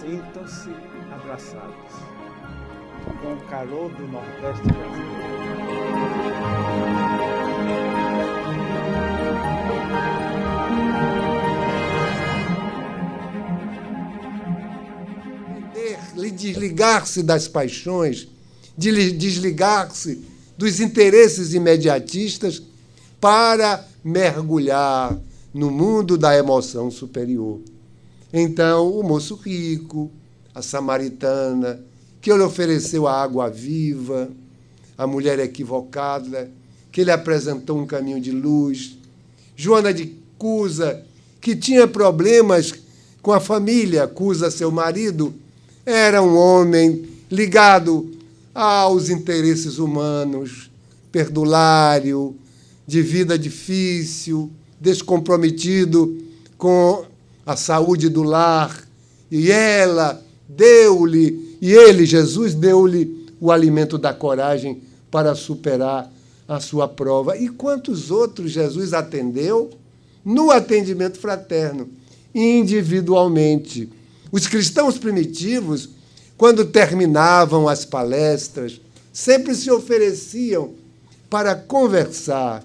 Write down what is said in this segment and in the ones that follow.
Sintam-se abraçados com o calor do Nordeste brasileiro. Desligar-se das paixões, desligar-se dos interesses imediatistas para mergulhar no mundo da emoção superior. Então, o moço rico, a samaritana, que lhe ofereceu a água viva, a mulher equivocada, que lhe apresentou um caminho de luz, Joana de Cusa, que tinha problemas com a família, Cusa, seu marido, era um homem ligado aos interesses humanos, perdulário, de vida difícil, descomprometido com a saúde do lar, e ela deu-lhe, e ele, Jesus, deu-lhe o alimento da coragem para superar a sua prova. E quantos outros Jesus atendeu no atendimento fraterno, individualmente? Os cristãos primitivos, quando terminavam as palestras, sempre se ofereciam para conversar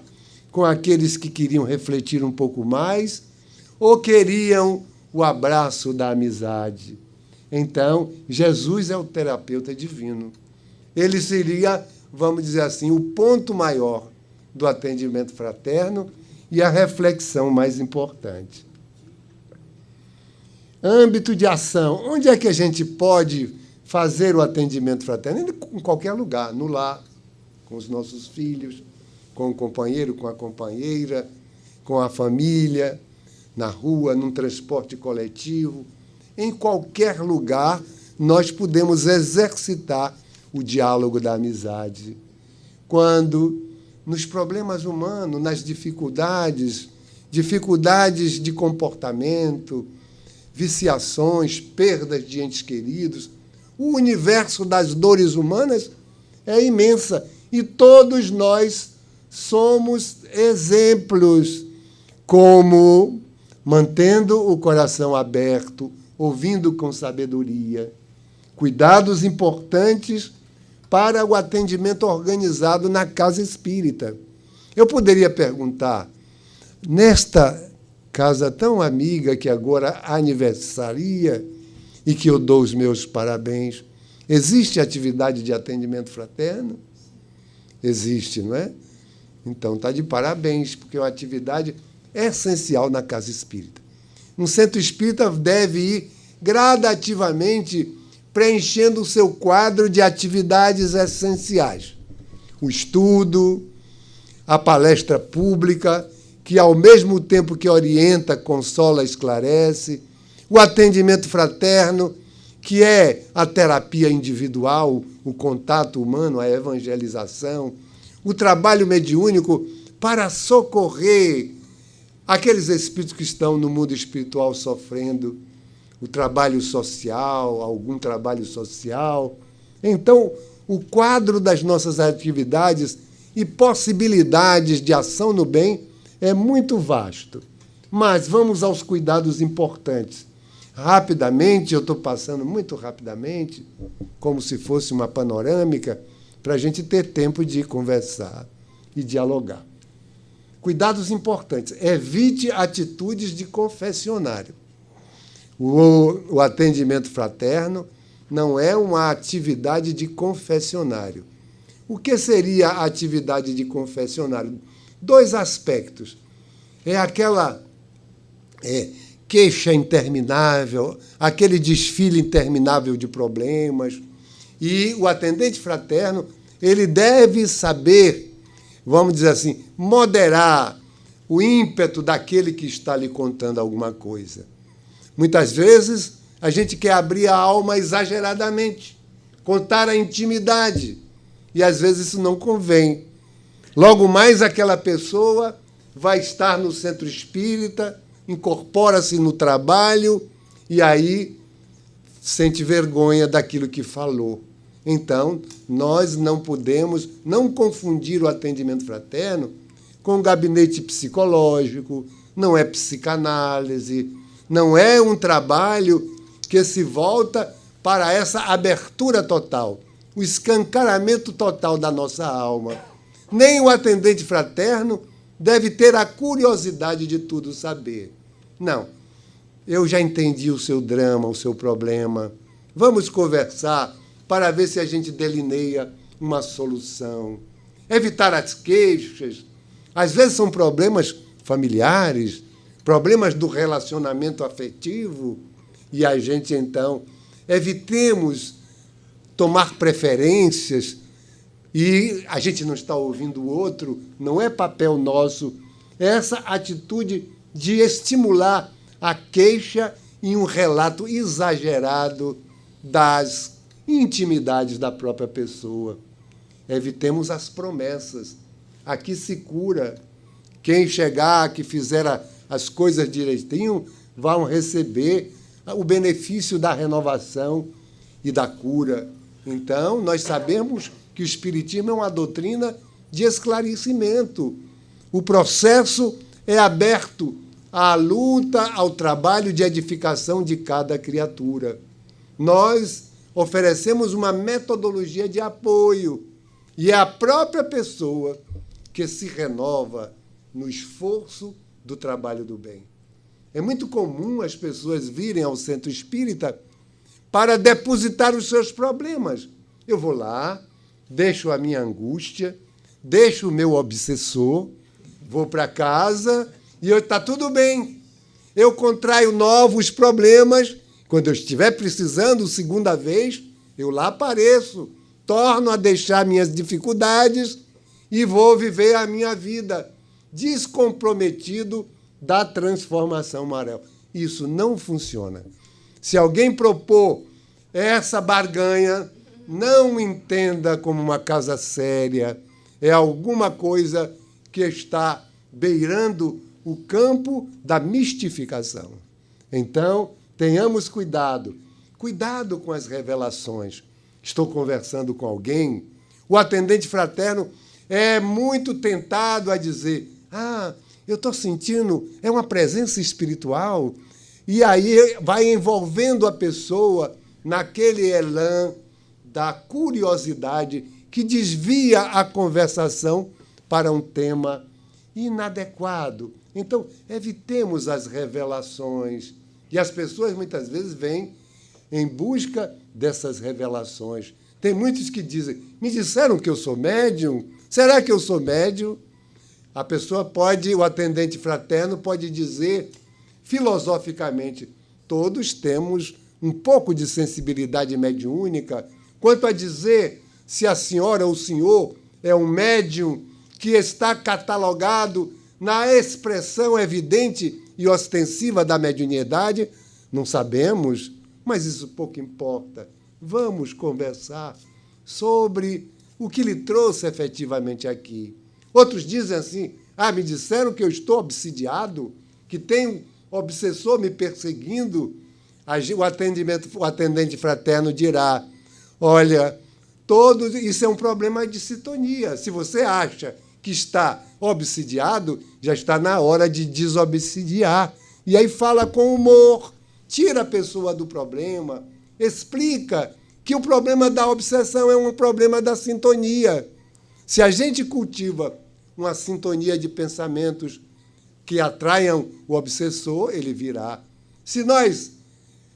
com aqueles que queriam refletir um pouco mais ou queriam o abraço da amizade. Então, Jesus é o terapeuta divino. Ele seria, vamos dizer assim, o ponto maior do atendimento fraterno e a reflexão mais importante. Âmbito de ação. Onde é que a gente pode fazer o atendimento fraterno? Em qualquer lugar, no lar, com os nossos filhos, com o companheiro, com a companheira, com a família, na rua, num transporte coletivo. Em qualquer lugar, nós podemos exercitar o diálogo da amizade. Quando, nos problemas humanos, nas dificuldades de comportamento, viciações, perdas de entes queridos, o universo das dores humanas é imensa e todos nós somos exemplos, como mantendo o coração aberto, ouvindo com sabedoria, cuidados importantes para o atendimento organizado na casa espírita. Eu poderia perguntar, nesta casa tão amiga que agora aniversaria e que eu dou os meus parabéns, existe atividade de atendimento fraterno? Existe, não é? Então, está de parabéns, porque é uma atividade essencial na casa espírita. Um centro espírita deve ir gradativamente preenchendo o seu quadro de atividades essenciais. O estudo, a palestra pública, que, ao mesmo tempo que orienta, consola, esclarece, o atendimento fraterno, que é a terapia individual, o contato humano, a evangelização, o trabalho mediúnico para socorrer aqueles espíritos que estão no mundo espiritual sofrendo, o trabalho social, algum trabalho social. Então, o quadro das nossas atividades e possibilidades de ação no bem é muito vasto. Mas vamos aos cuidados importantes. Rapidamente, eu estou passando muito rapidamente, como se fosse uma panorâmica, para a gente ter tempo de conversar e dialogar. Cuidados importantes. Evite atitudes de confessionário. O atendimento fraterno não é uma atividade de confessionário. O que seria a atividade de confessionário? 2 aspectos. É aquela queixa interminável, aquele desfile interminável de problemas. E o atendente fraterno, ele deve saber, vamos dizer assim, moderar o ímpeto daquele que está lhe contando alguma coisa. Muitas vezes, a gente quer abrir a alma exageradamente, contar a intimidade, e às vezes isso não convém. Logo mais, aquela pessoa vai estar no centro espírita, incorpora-se no trabalho e aí sente vergonha daquilo que falou. Então, nós não podemos não confundir o atendimento fraterno com gabinete psicológico, não é psicanálise, não é um trabalho que se volta para essa abertura total, o escancaramento total da nossa alma. Nem o atendente fraterno deve ter a curiosidade de tudo saber. Não. Eu já entendi o seu drama, o seu problema. Vamos conversar para ver se a gente delineia uma solução. Evitar as queixas. Às vezes são problemas familiares, problemas do relacionamento afetivo, e a gente, então, evitemos tomar preferências, e a gente não está ouvindo o outro, não é papel nosso. Essa atitude de estimular a queixa em um relato exagerado das intimidades da própria pessoa. Evitemos as promessas. Aqui se cura. Quem chegar, que fizer as coisas direitinho, vão receber o benefício da renovação e da cura. Então, nós sabemos que o Espiritismo é uma doutrina de esclarecimento. O processo é aberto à luta, ao trabalho de edificação de cada criatura. Nós oferecemos uma metodologia de apoio, e é a própria pessoa que se renova no esforço do trabalho do bem. É muito comum as pessoas virem ao centro espírita para depositar os seus problemas. Eu vou lá, deixo a minha angústia, deixo o meu obsessor, vou para casa e está tudo bem. Eu contraio novos problemas. Quando eu estiver precisando, segunda vez, eu lá apareço, torno a deixar minhas dificuldades e vou viver a minha vida descomprometido da transformação moral. Isso não funciona. Se alguém propor essa barganha, não entenda como uma casa séria. É alguma coisa que está beirando o campo da mistificação. Então, tenhamos cuidado. Cuidado com as revelações. Estou conversando com alguém, o atendente fraterno é muito tentado a dizer: eu estou sentindo, é uma presença espiritual, e aí vai envolvendo a pessoa naquele elan da curiosidade que desvia a conversação para um tema inadequado. Então, evitemos as revelações. E as pessoas, muitas vezes, vêm em busca dessas revelações. Tem muitos que dizem: me disseram que eu sou médium? Será que eu sou médium? A pessoa pode, o atendente fraterno pode dizer, filosoficamente, todos temos um pouco de sensibilidade mediúnica. Quanto a dizer se a senhora ou o senhor é um médium que está catalogado na expressão evidente e ostensiva da mediunidade, não sabemos, mas isso pouco importa. Vamos conversar sobre o que lhe trouxe efetivamente aqui. Outros dizem assim: me disseram que eu estou obsidiado, que tem um obsessor me perseguindo. O atendente fraterno dirá: olha, isso é um problema de sintonia. Se você acha que está obsidiado, já está na hora de desobsidiar. E aí fala com humor, tira a pessoa do problema, explica que o problema da obsessão é um problema da sintonia. Se a gente cultiva uma sintonia de pensamentos que atraiam o obsessor, ele virá. Se nós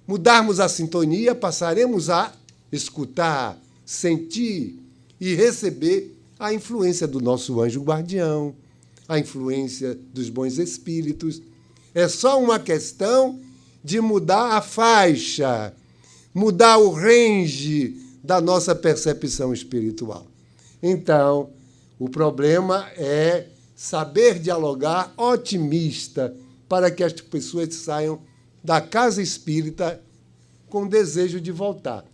mudarmos a sintonia, passaremos a escutar, sentir e receber a influência do nosso anjo guardião, a influência dos bons espíritos. É só uma questão de mudar a faixa, mudar o range da nossa percepção espiritual. Então, o problema é saber dialogar otimista para que as pessoas saiam da casa espírita com desejo de voltar.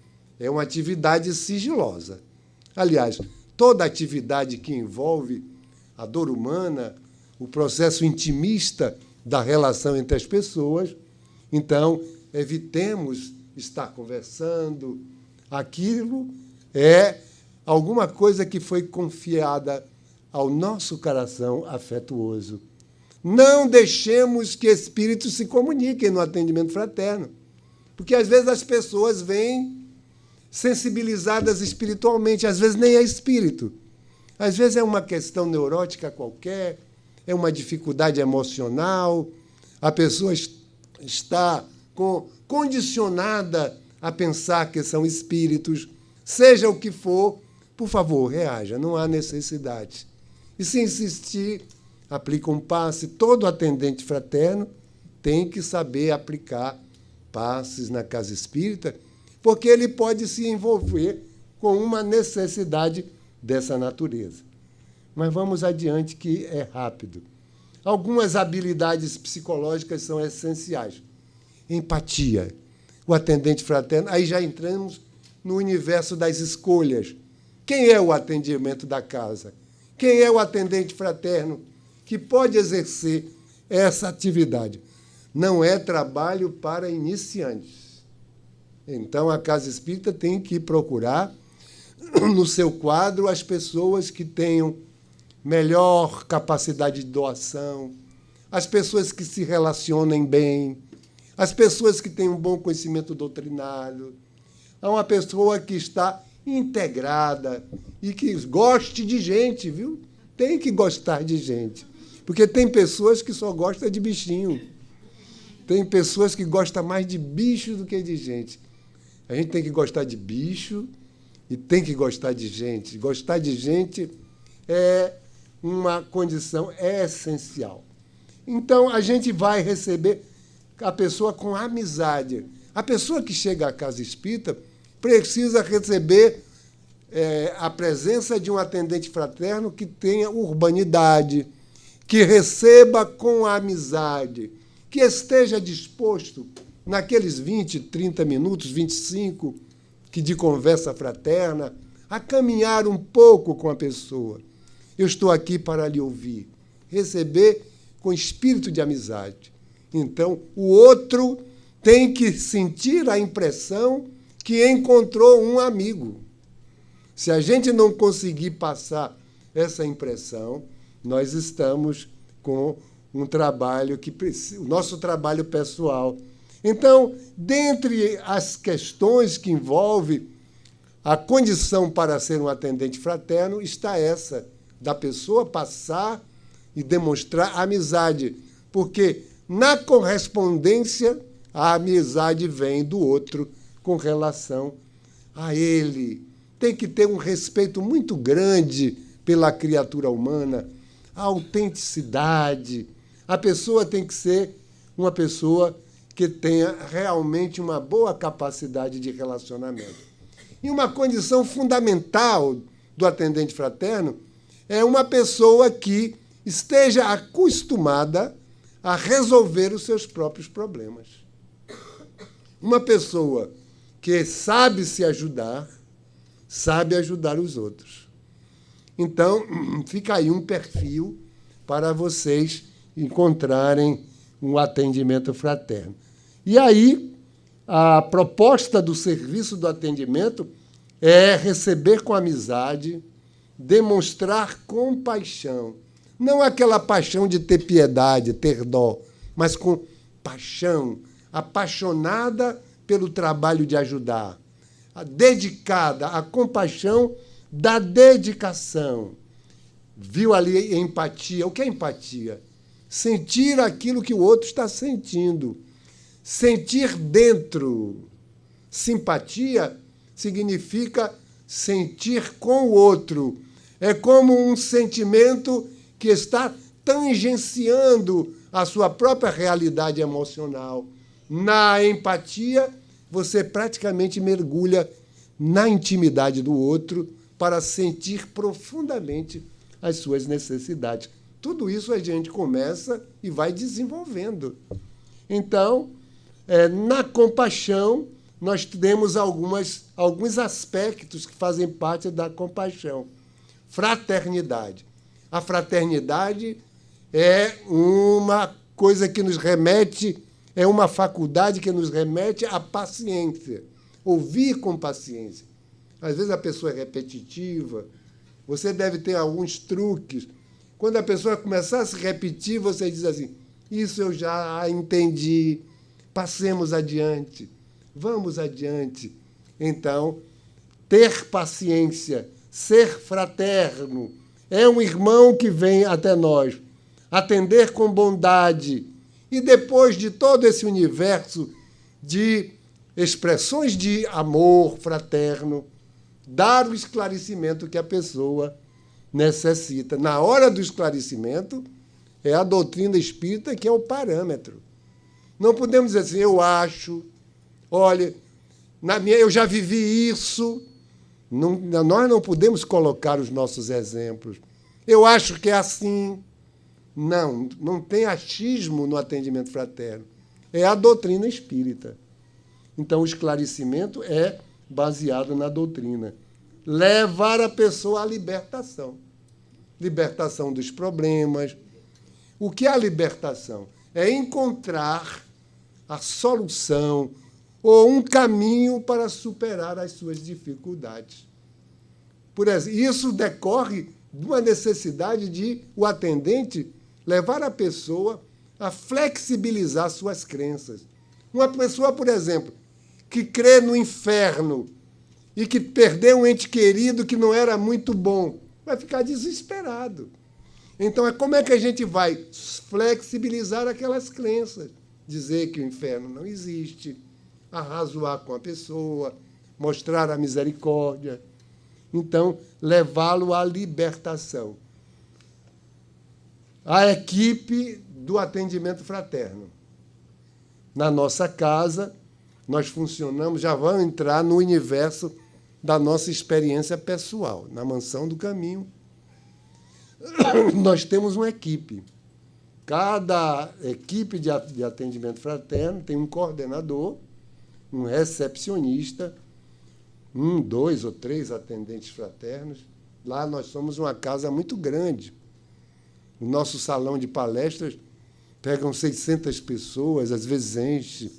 É uma atividade sigilosa. Aliás, toda atividade que envolve a dor humana, o processo intimista da relação entre as pessoas, então, evitemos estar conversando. Aquilo é alguma coisa que foi confiada ao nosso coração afetuoso. Não deixemos que espíritos se comuniquem no atendimento fraterno. Porque, às vezes, as pessoas vêm sensibilizadas espiritualmente, às vezes nem é espírito. Às vezes é uma questão neurótica qualquer, é uma dificuldade emocional, a pessoa está condicionada a pensar que são espíritos. Seja o que for, por favor, reaja, não há necessidade. E se insistir, aplica um passe. Todo atendente fraterno tem que saber aplicar passes na casa espírita, porque ele pode se envolver com uma necessidade dessa natureza. Mas vamos adiante, que é rápido. Algumas habilidades psicológicas são essenciais. Empatia. O atendente fraterno, aí já entramos no universo das escolhas. Quem é o atendimento da casa? Quem é o atendente fraterno que pode exercer essa atividade? Não é trabalho para iniciantes. Então, a Casa Espírita tem que procurar, no seu quadro, as pessoas que tenham melhor capacidade de doação, as pessoas que se relacionem bem, as pessoas que têm um bom conhecimento doutrinário, a uma pessoa que está integrada e que goste de gente, viu? Tem que gostar de gente. Porque tem pessoas que só gostam de bichinho. Tem pessoas que gostam mais de bicho do que de gente. A gente tem que gostar de bicho e tem que gostar de gente. Gostar de gente é uma condição essencial. Então, a gente vai receber a pessoa com amizade. A pessoa que chega à Casa Espírita precisa receber a presença de um atendente fraterno que tenha urbanidade, que receba com amizade, que esteja disposto, naqueles 20, 30 minutos, 25, de conversa fraterna, a caminhar um pouco com a pessoa. Eu estou aqui para lhe ouvir, receber com espírito de amizade. Então, o outro tem que sentir a impressão que encontrou um amigo. Se a gente não conseguir passar essa impressão, nós estamos com um trabalho o nosso trabalho pessoal. Então, dentre as questões que envolvem a condição para ser um atendente fraterno, está essa, da pessoa passar e demonstrar amizade, porque na correspondência a amizade vem do outro com relação a ele. Tem que ter um respeito muito grande pela criatura humana, a autenticidade. A pessoa tem que ser uma pessoa que tenha realmente uma boa capacidade de relacionamento. E uma condição fundamental do atendente fraterno é uma pessoa que esteja acostumada a resolver os seus próprios problemas. Uma pessoa que sabe se ajudar, sabe ajudar os outros. Então, fica aí um perfil para vocês encontrarem um atendimento fraterno. E aí, a proposta do serviço do atendimento é receber com amizade, demonstrar compaixão. Não aquela paixão de ter piedade, ter dó, mas com paixão, apaixonada pelo trabalho de ajudar, dedicada, a compaixão da dedicação. Viu ali empatia? O que é empatia? Sentir aquilo que o outro está sentindo. Sentir dentro. Simpatia significa sentir com o outro. É como um sentimento que está tangenciando a sua própria realidade emocional. Na empatia, você praticamente mergulha na intimidade do outro para sentir profundamente as suas necessidades. Tudo isso a gente começa e vai desenvolvendo. Então, na compaixão, nós temos alguns aspectos que fazem parte da compaixão. Fraternidade. A fraternidade é uma coisa que nos remete, é uma faculdade que nos remete à paciência. Ouvir com paciência. Às vezes a pessoa é repetitiva, você deve ter alguns truques. Quando a pessoa começar a se repetir, você diz assim, isso eu já entendi, passemos adiante. vamos adiante. Então, ter paciência, ser fraterno, é um irmão que vem até nós, atender com bondade. E depois de todo esse universo de expressões de amor fraterno, dar o esclarecimento que a pessoa necessita. Na hora do esclarecimento, é a doutrina espírita que é o parâmetro. Não podemos dizer assim, eu acho, olha, eu já vivi isso. Nós não podemos colocar os nossos exemplos. Eu acho que é assim. Não tem achismo no atendimento fraterno. É a doutrina espírita. Então, o esclarecimento é baseado na doutrina. Levar a pessoa à libertação. Libertação dos problemas. O que é a libertação? É encontrar a solução ou um caminho para superar as suas dificuldades. Por exemplo, isso decorre de uma necessidade de o atendente levar a pessoa a flexibilizar suas crenças. Uma pessoa, por exemplo, que crê no inferno e que perdeu um ente querido que não era muito bom, vai ficar desesperado. Então, como é que a gente vai flexibilizar aquelas crenças? Dizer que o inferno não existe, arrazoar com a pessoa, mostrar a misericórdia. Então, levá-lo à libertação. A equipe do atendimento fraterno. Na nossa casa, nós funcionamos, já vamos entrar no universo da nossa experiência pessoal. Na Mansão do Caminho, nós temos uma equipe. Cada equipe de atendimento fraterno tem um coordenador, um recepcionista, 1, 2 ou 3 atendentes fraternos. Lá nós somos uma casa muito grande. O nosso salão de palestras pegam 600 pessoas, às vezes enche,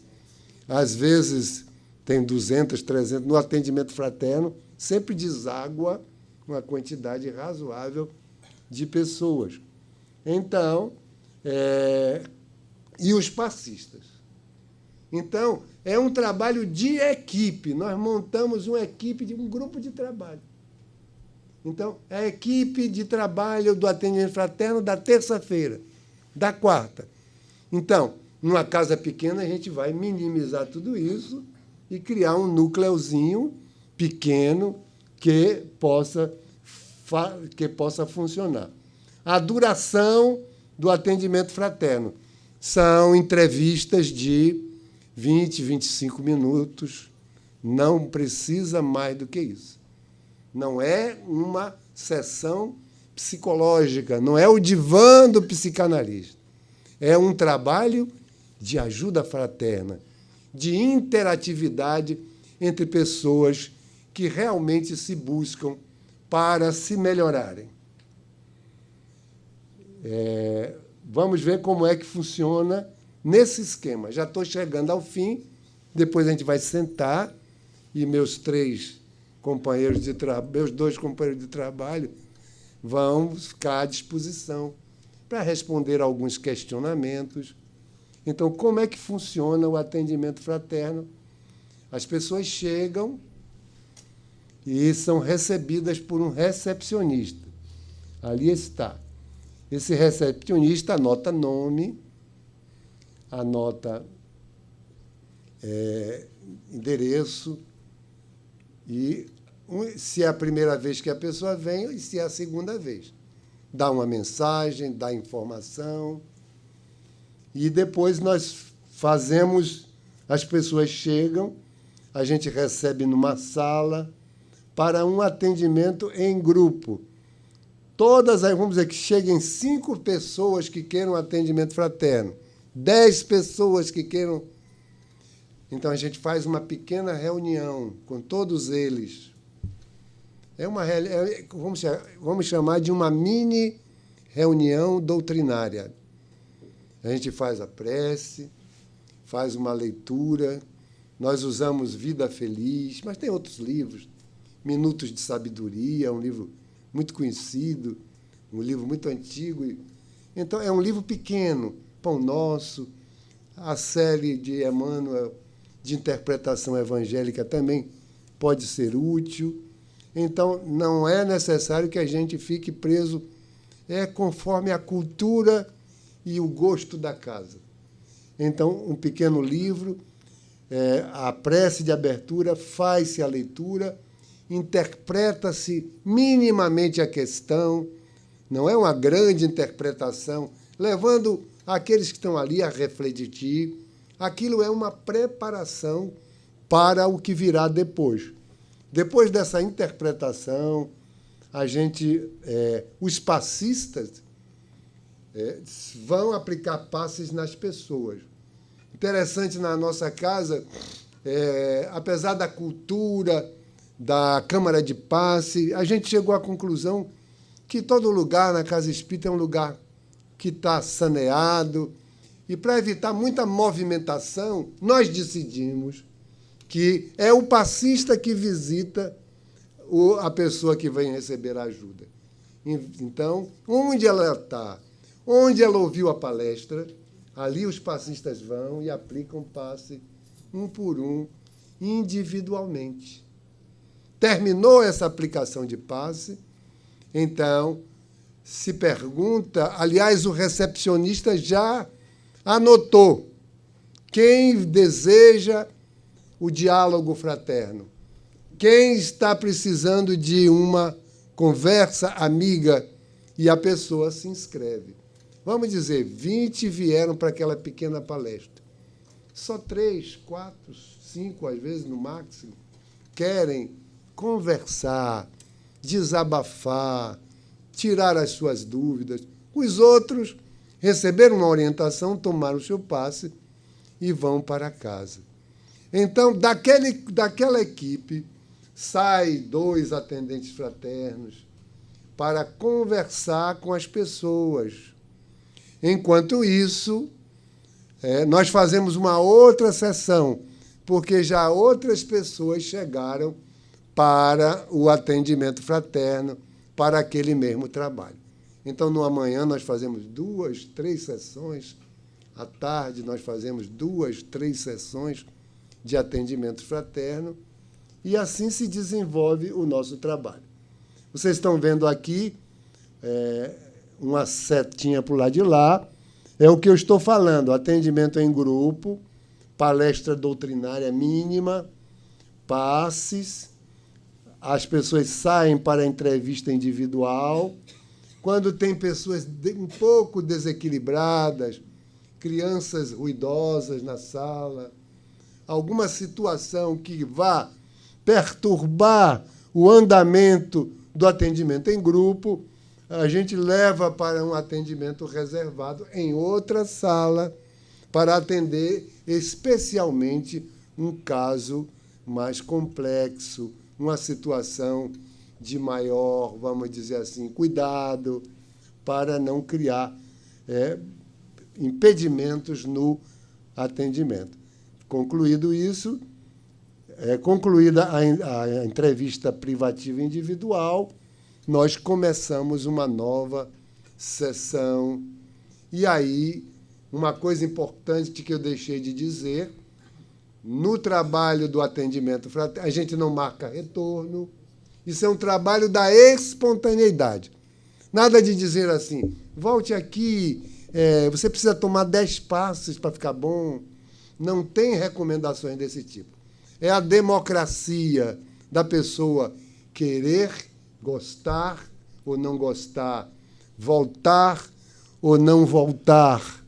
às vezes tem 200, 300. No atendimento fraterno, sempre deságua uma quantidade razoável de pessoas. Então, e os passistas. Então, é um trabalho de equipe. Nós montamos uma equipe, um grupo de trabalho. Então, é a equipe de trabalho do atendimento fraterno da terça-feira, da quarta. Então, numa casa pequena, a gente vai minimizar tudo isso e criar um núcleozinho pequeno que possa funcionar. A duração do atendimento fraterno são entrevistas de 20, 25 minutos. Não precisa mais do que isso. Não é uma sessão psicológica, não é o divã do psicanalista. É um trabalho de ajuda fraterna, de interatividade entre pessoas que realmente se buscam para se melhorarem. Vamos ver como é que funciona nesse esquema. Já estou chegando ao fim, depois a gente vai sentar e meus 2 companheiros de trabalho vão ficar à disposição para responder alguns questionamentos. Então, como é que funciona o atendimento fraterno? As pessoas chegam e são recebidas por um recepcionista. Ali está. Esse recepcionista anota nome, anota endereço e se é a primeira vez que a pessoa vem e se é a segunda vez. Dá uma mensagem, dá informação e depois nós fazemos, as pessoas chegam, a gente recebe numa sala para um atendimento em grupo. Vamos dizer que cheguem 5 pessoas que queiram atendimento fraterno, 10 pessoas que queiram. Então, a gente faz uma pequena reunião com todos eles. Vamos chamar de uma mini reunião doutrinária. A gente faz a prece, faz uma leitura, nós usamos Vida Feliz, mas tem outros livros. Minutos de Sabedoria, um livro muito conhecido, um livro muito antigo. Então, é um livro pequeno, Pão Nosso, a série de Emmanuel, de interpretação evangélica também pode ser útil. Então, não é necessário que a gente fique preso conforme a cultura e o gosto da casa. Então, um pequeno livro, a prece de abertura, faz-se a leitura, interpreta-se minimamente a questão, não é uma grande interpretação, levando aqueles que estão ali a refletir. Aquilo é uma preparação para o que virá depois. Depois dessa interpretação, os passistas vão aplicar passes nas pessoas. Interessante, na nossa casa, apesar da cultura, da Câmara de Passe, a gente chegou à conclusão que todo lugar na Casa Espírita é um lugar que está saneado, e para evitar muita movimentação, nós decidimos que é o passista que visita a pessoa que vem receber a ajuda. Então, onde ela está, onde ela ouviu a palestra, ali os passistas vão e aplicam passe um por um, individualmente. Terminou essa aplicação de passe, então se pergunta, aliás, o recepcionista já anotou quem deseja o diálogo fraterno, quem está precisando de uma conversa amiga, e a pessoa se inscreve. Vamos dizer, 20 vieram para aquela pequena palestra. Só 3, 4, 5, às vezes, no máximo, querem conversar, desabafar, tirar as suas dúvidas. Os outros receberam uma orientação, tomaram o seu passe e vão para casa. Então, daquela equipe, saem 2 atendentes fraternos para conversar com as pessoas. Enquanto isso, nós fazemos uma outra sessão, porque já outras pessoas chegaram para o atendimento fraterno, para aquele mesmo trabalho. Então, no amanhã, nós fazemos 2, 3 sessões. À tarde, nós fazemos 2, 3 sessões de atendimento fraterno. E assim se desenvolve o nosso trabalho. Vocês estão vendo aqui uma setinha para o lado de lá. É o que eu estou falando: atendimento em grupo, palestra doutrinária mínima, passes, as pessoas saem para a entrevista individual. Quando tem pessoas um pouco desequilibradas, crianças ruidosas na sala, alguma situação que vá perturbar o andamento do atendimento em grupo, a gente leva para um atendimento reservado em outra sala para atender especialmente um caso mais complexo, uma situação de maior, vamos dizer assim, cuidado, para não criar impedimentos no atendimento. Concluído isso, concluída a entrevista privativa individual, nós começamos uma nova sessão. E aí, uma coisa importante que eu deixei de dizer: no trabalho do atendimento fraterno, a gente não marca retorno. Isso é um trabalho da espontaneidade. Nada de dizer assim, volte aqui, você precisa tomar 10 passos para ficar bom. Não tem recomendações desse tipo. É a democracia da pessoa querer, gostar ou não gostar, voltar ou não voltar.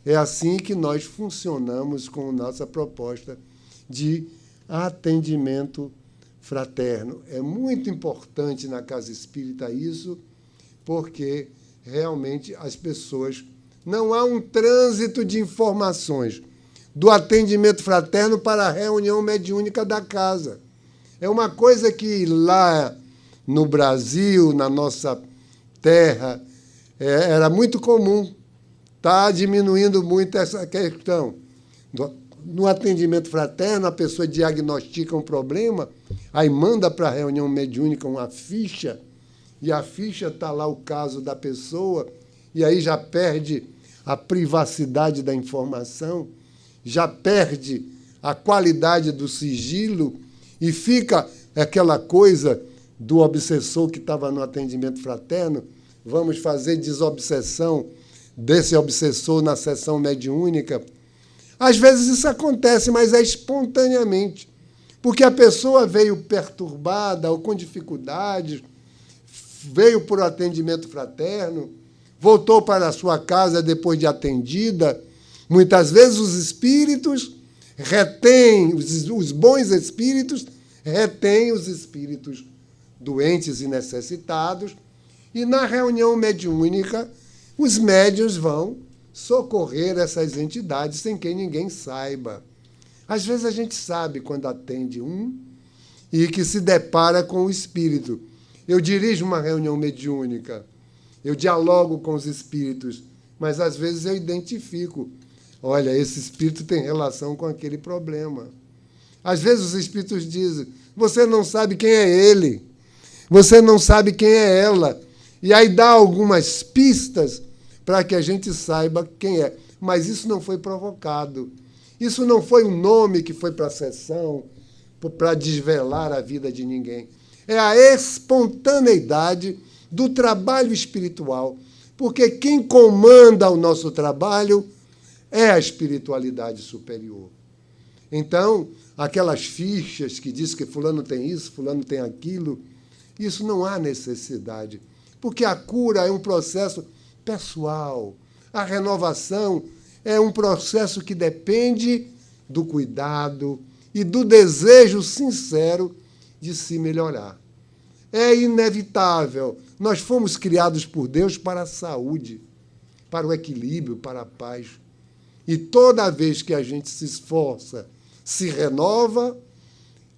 É assim que nós funcionamos com nossa proposta de atendimento fraterno. É muito importante na Casa Espírita isso, porque realmente as pessoas... Não há um trânsito de informações do atendimento fraterno para a reunião mediúnica da casa. É uma coisa que lá no Brasil, na nossa terra, era muito comum. Está diminuindo muito essa questão. No atendimento fraterno, a pessoa diagnostica um problema, aí manda para a reunião mediúnica uma ficha, e a ficha está lá o caso da pessoa, e aí já perde a privacidade da informação, já perde a qualidade do sigilo e fica aquela coisa do obsessor que estava no atendimento fraterno, vamos fazer desobsessão desse obsessor na sessão mediúnica. Às vezes isso acontece, mas é espontaneamente, porque a pessoa veio perturbada ou com dificuldades, veio por atendimento fraterno, voltou para a sua casa depois de atendida. Muitas vezes os espíritos retêm, os bons espíritos retêm os espíritos doentes e necessitados, e na reunião mediúnica os médiuns vão socorrer essas entidades sem que ninguém saiba. Às vezes a gente sabe quando atende um e que se depara com o espírito. Eu dirijo uma reunião mediúnica, eu dialogo com os espíritos, mas às vezes eu identifico, olha, esse espírito tem relação com aquele problema. Às vezes os espíritos dizem, você não sabe quem é ele, você não sabe quem é ela. E aí dá algumas pistas para que a gente saiba quem é. Mas isso não foi provocado. Isso não foi um nome que foi para a sessão, para desvelar a vida de ninguém. É a espontaneidade do trabalho espiritual. Porque quem comanda o nosso trabalho é a espiritualidade superior. Então, aquelas fichas que diz que fulano tem isso, fulano tem aquilo, isso não há necessidade. Porque a cura é um processo pessoal. A renovação é um processo que depende do cuidado e do desejo sincero de se melhorar. É inevitável. Nós fomos criados por Deus para a saúde, para o equilíbrio, para a paz. E toda vez que a gente se esforça, se renova,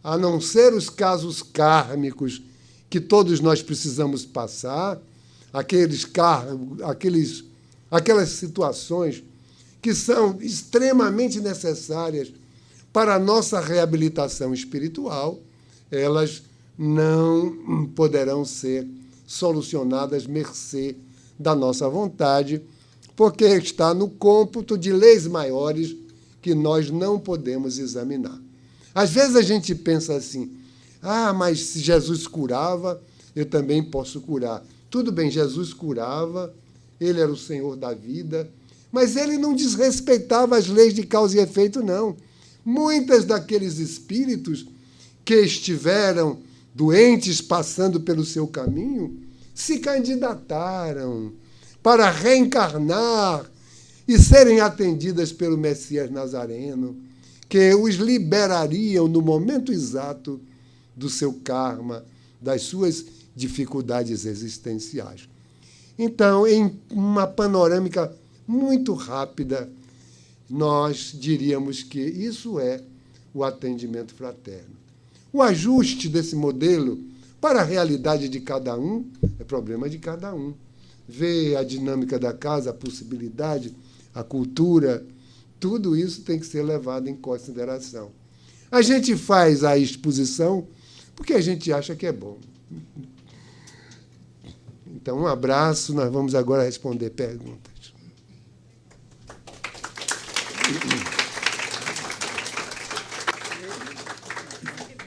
a não ser os casos kármicos que todos nós precisamos passar, aquelas situações que são extremamente necessárias para a nossa reabilitação espiritual, elas não poderão ser solucionadas mercê da nossa vontade, porque está no cômputo de leis maiores que nós não podemos examinar. Às vezes a gente pensa assim, mas se Jesus curava, eu também posso curar. Tudo bem, Jesus curava, ele era o Senhor da vida, mas ele não desrespeitava as leis de causa e efeito, não. Muitos daqueles espíritos que estiveram doentes passando pelo seu caminho se candidataram para reencarnar e serem atendidas pelo Messias Nazareno, que os liberariam no momento exato do seu karma, das suas dificuldades existenciais. Então, em uma panorâmica muito rápida, nós diríamos que isso é o atendimento fraterno. O ajuste desse modelo para a realidade de cada um é problema de cada um. Ver a dinâmica da casa, a possibilidade, a cultura, tudo isso tem que ser levado em consideração. A gente faz a exposição porque a gente acha que é bom. Então, um abraço, nós vamos agora responder perguntas.